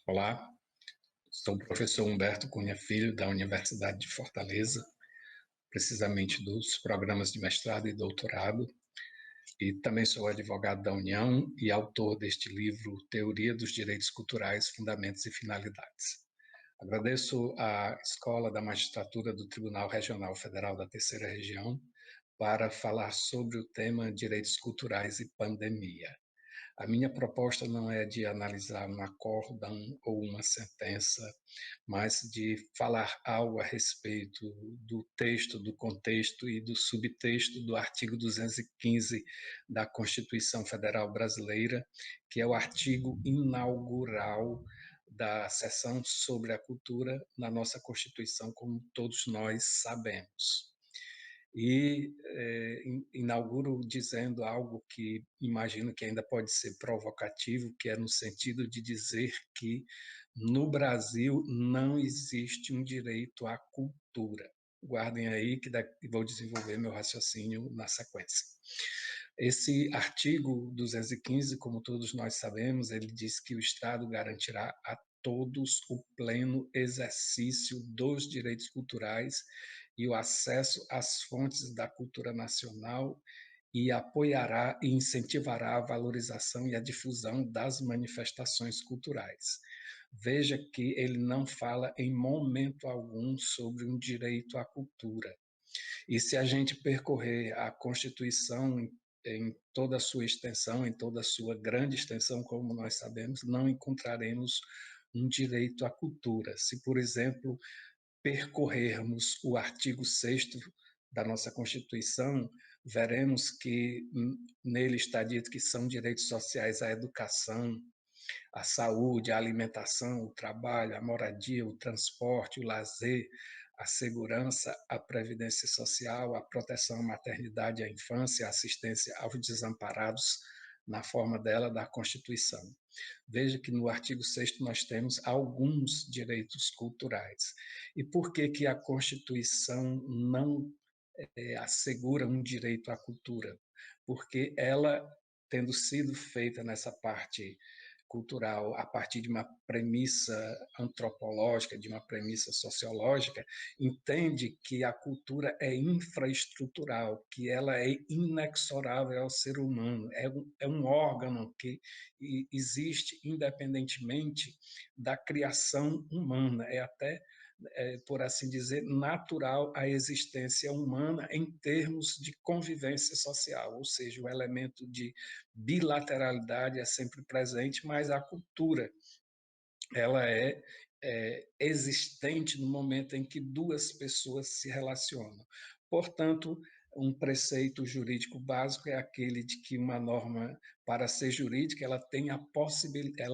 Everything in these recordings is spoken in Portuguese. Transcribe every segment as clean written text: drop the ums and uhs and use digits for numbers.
Olá, sou o professor Humberto Cunha Filho, da Universidade de Fortaleza, precisamente dos programas de mestrado e doutorado, e também sou advogado da União e autor deste livro Teoria dos Direitos Culturais, Fundamentos e Finalidades. Agradeço à Escola da Magistratura do Tribunal Regional Federal da Terceira Região para falar sobre o tema Direitos Culturais e Pandemia. A minha proposta não é de analisar um acórdão ou uma sentença, mas de falar algo a respeito do texto, do contexto e do subtexto do artigo 215 da Constituição Federal Brasileira, que é o artigo inaugural da seção sobre a cultura na nossa Constituição, como todos nós sabemos. E inauguro dizendo algo que imagino que ainda pode ser provocativo, que é no sentido de dizer que no Brasil não existe um direito à cultura. Guardem aí que vou desenvolver meu raciocínio na sequência. Esse artigo 215, como todos nós sabemos, ele diz que o Estado garantirá a todos o pleno exercício dos direitos culturais e o acesso às fontes da cultura nacional e apoiará e incentivará a valorização e a difusão das manifestações culturais. Veja que ele não fala em momento algum sobre um direito à cultura. E se a gente percorrer a Constituição em toda a sua extensão, em toda a sua grande extensão, como nós sabemos, não encontraremos um direito à cultura. Se, por exemplo, percorrermos o artigo 6º da nossa Constituição, veremos que nele está dito que são direitos sociais a educação, a saúde, a alimentação, o trabalho, a moradia, o transporte, o lazer, a segurança, a previdência social, a proteção à maternidade e à infância, a assistência aos desamparados, na forma dela da Constituição. Veja que no artigo 6º nós temos alguns direitos culturais. E por que que a Constituição não assegura um direito à cultura? Porque ela, tendo sido feita nessa parte cultural a partir de uma premissa antropológica, de uma premissa sociológica, entende que a cultura é infraestrutural, que ela é inexorável ao ser humano, é um órgão que existe independentemente da criação humana, é até por assim dizer, natural à existência humana em termos de convivência social, ou seja, o elemento de bilateralidade é sempre presente, mas a cultura ela é existente no momento em que duas pessoas se relacionam. Portanto, um preceito jurídico básico é aquele de que uma norma, para ser jurídica, ela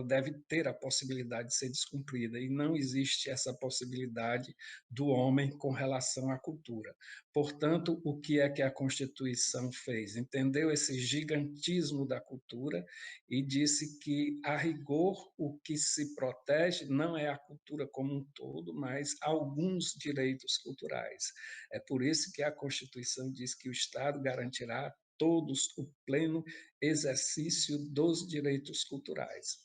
deve ter a possibilidade de ser descumprida, e não existe essa possibilidade do homem com relação à cultura. Portanto, o que é que a Constituição fez? Entendeu esse gigantismo da cultura e disse que, a rigor, o que se protege não é a cultura como um todo, mas alguns direitos culturais. É por isso que a Constituição diz que o Estado garantirá a todos o pleno exercício dos direitos culturais.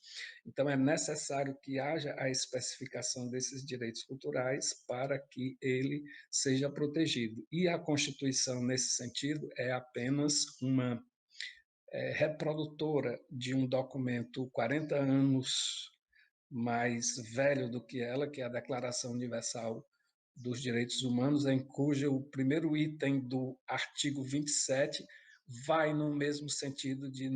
Então, é necessário que haja a especificação desses direitos culturais para que ele seja protegido. E a Constituição, nesse sentido, é apenas uma reprodutora de um documento 40 anos mais velho do que ela, que é a Declaração Universal dos Direitos Humanos, em cujo o primeiro item do artigo 27 vai no mesmo sentido de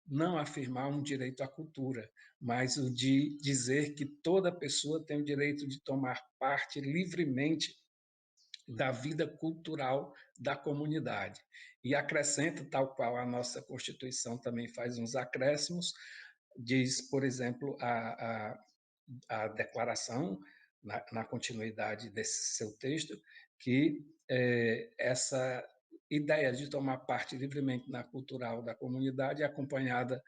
não afirmar um direito à cultura, mas o de dizer que toda pessoa tem o direito de tomar parte livremente da vida cultural da comunidade. E acrescenta, tal qual a nossa Constituição também faz uns acréscimos, diz, por exemplo, a declaração, na continuidade desse seu texto, que essa ideia de tomar parte livremente na cultural da comunidade é acompanhada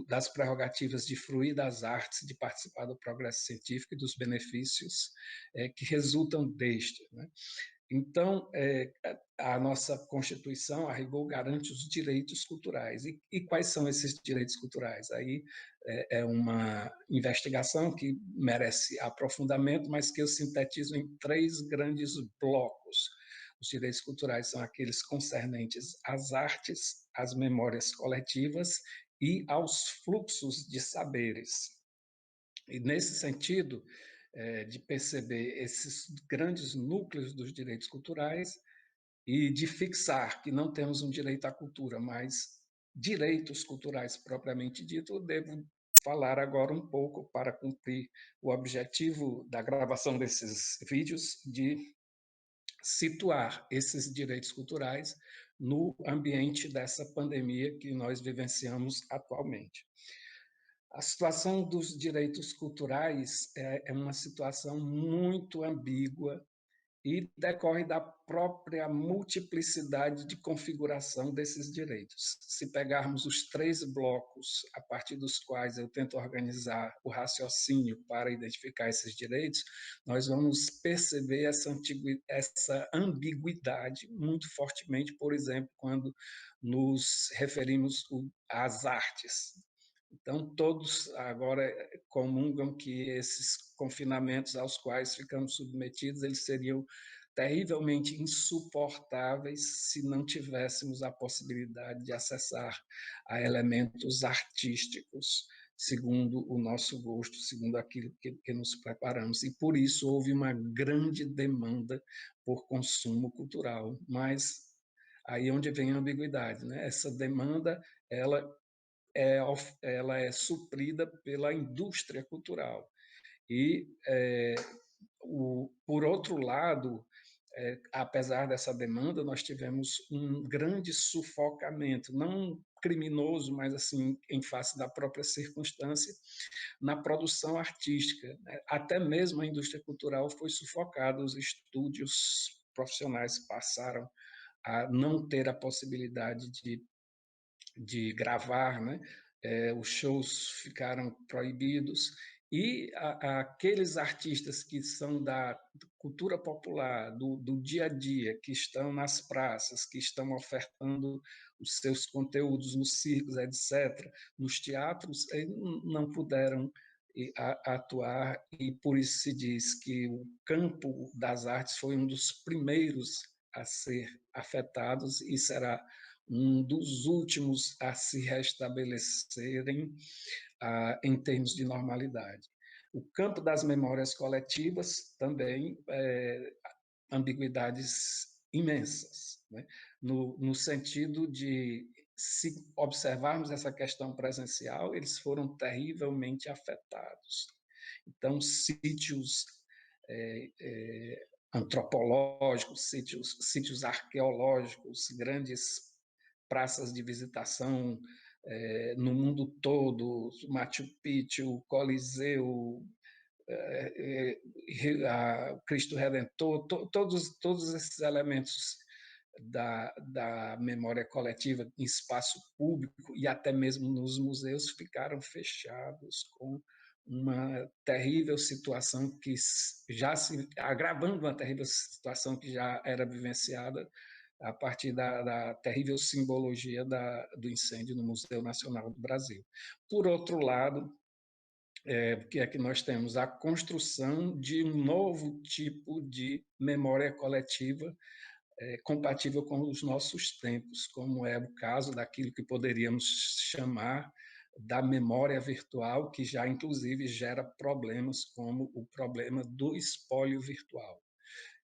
das prerrogativas de fruir das artes, de participar do progresso científico e dos benefícios que resultam deste, né? Então, a nossa Constituição, a rigor, garante os direitos culturais. E quais são esses direitos culturais? Aí é uma investigação que merece aprofundamento, mas que eu sintetizo em 3 grandes blocos. Os direitos culturais são aqueles concernentes às artes, às memórias coletivas e aos fluxos de saberes. E, nesse sentido, de perceber esses grandes núcleos dos direitos culturais e de fixar que não temos um direito à cultura, mas direitos culturais propriamente dito, eu devo falar agora um pouco para cumprir o objetivo da gravação desses vídeos de situar esses direitos culturais no ambiente dessa pandemia que nós vivenciamos atualmente. A situação dos direitos culturais é uma situação muito ambígua e decorre da própria multiplicidade de configuração desses direitos. Se pegarmos os 3 blocos a partir dos quais eu tento organizar o raciocínio para identificar esses direitos, nós vamos perceber essa ambiguidade muito fortemente, por exemplo, quando nos referimos às artes. Então, todos agora comungam que esses confinamentos aos quais ficamos submetidos, eles seriam terrivelmente insuportáveis se não tivéssemos a possibilidade de acessar a elementos artísticos, segundo o nosso gosto, segundo aquilo que nos preparamos. E por isso houve uma grande demanda por consumo cultural. Mas aí é onde vem a ambiguidade, né? Essa demanda, ela é suprida pela indústria cultural. E, por outro lado, apesar dessa demanda, nós tivemos um grande sufocamento, não criminoso, mas assim, em face da própria circunstância, na produção artística. Até mesmo a indústria cultural foi sufocada, os estúdios profissionais passaram a não ter a possibilidade de gravar, né? Os shows ficaram proibidos e aqueles artistas que são da cultura popular, do dia a dia, que estão nas praças, que estão ofertando os seus conteúdos nos circos, etc., nos teatros, não puderam atuar, e por isso se diz que o campo das artes foi um dos primeiros a ser afetados e será um dos últimos a se restabelecerem em termos de normalidade. O campo das memórias coletivas também ambiguidades imensas, né? No sentido de, se observarmos essa questão presencial, eles foram terrivelmente afetados. Então, sítios antropológicos, sítios arqueológicos, grandes praças de visitação no mundo todo, Machu Picchu, Coliseu, Cristo Redentor, todos esses elementos da memória coletiva em espaço público e até mesmo nos museus ficaram fechados, com uma terrível situação que já se agravando, uma terrível situação que já era vivenciada a partir da terrível simbologia do incêndio no Museu Nacional do Brasil. Por outro lado, que é que nós temos a construção de um novo tipo de memória coletiva compatível com os nossos tempos, como é o caso daquilo que poderíamos chamar da memória virtual, que já inclusive gera problemas como o problema do espólio virtual.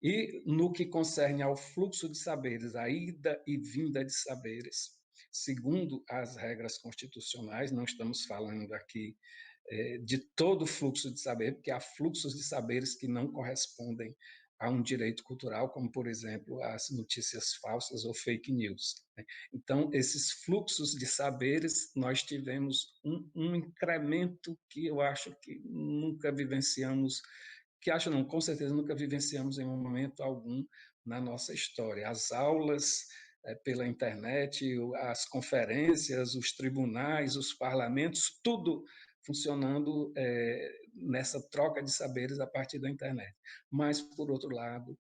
E no que concerne ao fluxo de saberes, a ida e vinda de saberes, segundo as regras constitucionais, não estamos falando aqui de todo o fluxo de saber, porque há fluxos de saberes que não correspondem a um direito cultural, como, por exemplo, as notícias falsas ou fake news. Então, esses fluxos de saberes, nós tivemos um incremento que eu acho que nunca vivenciamos, que acho não, com certeza nunca vivenciamos em um momento algum na nossa história. As aulas pela internet, as conferências, os tribunais, os parlamentos, tudo funcionando nessa troca de saberes a partir da internet. Mas, por outro lado,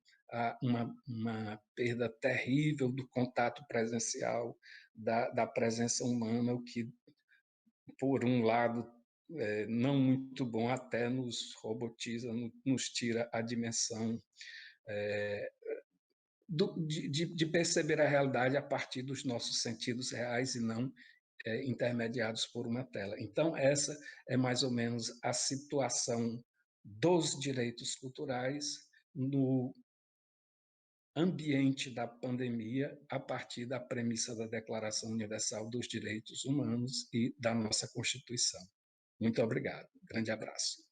uma perda terrível do contato presencial, da presença humana, o que, por um lado, não muito bom, até nos robotiza, nos tira a dimensão de perceber a realidade a partir dos nossos sentidos reais e não intermediados por uma tela. Então, essa é mais ou menos a situação dos direitos culturais no ambiente da pandemia, a partir da premissa da Declaração Universal dos Direitos Humanos e da nossa Constituição. Muito obrigado. Grande abraço.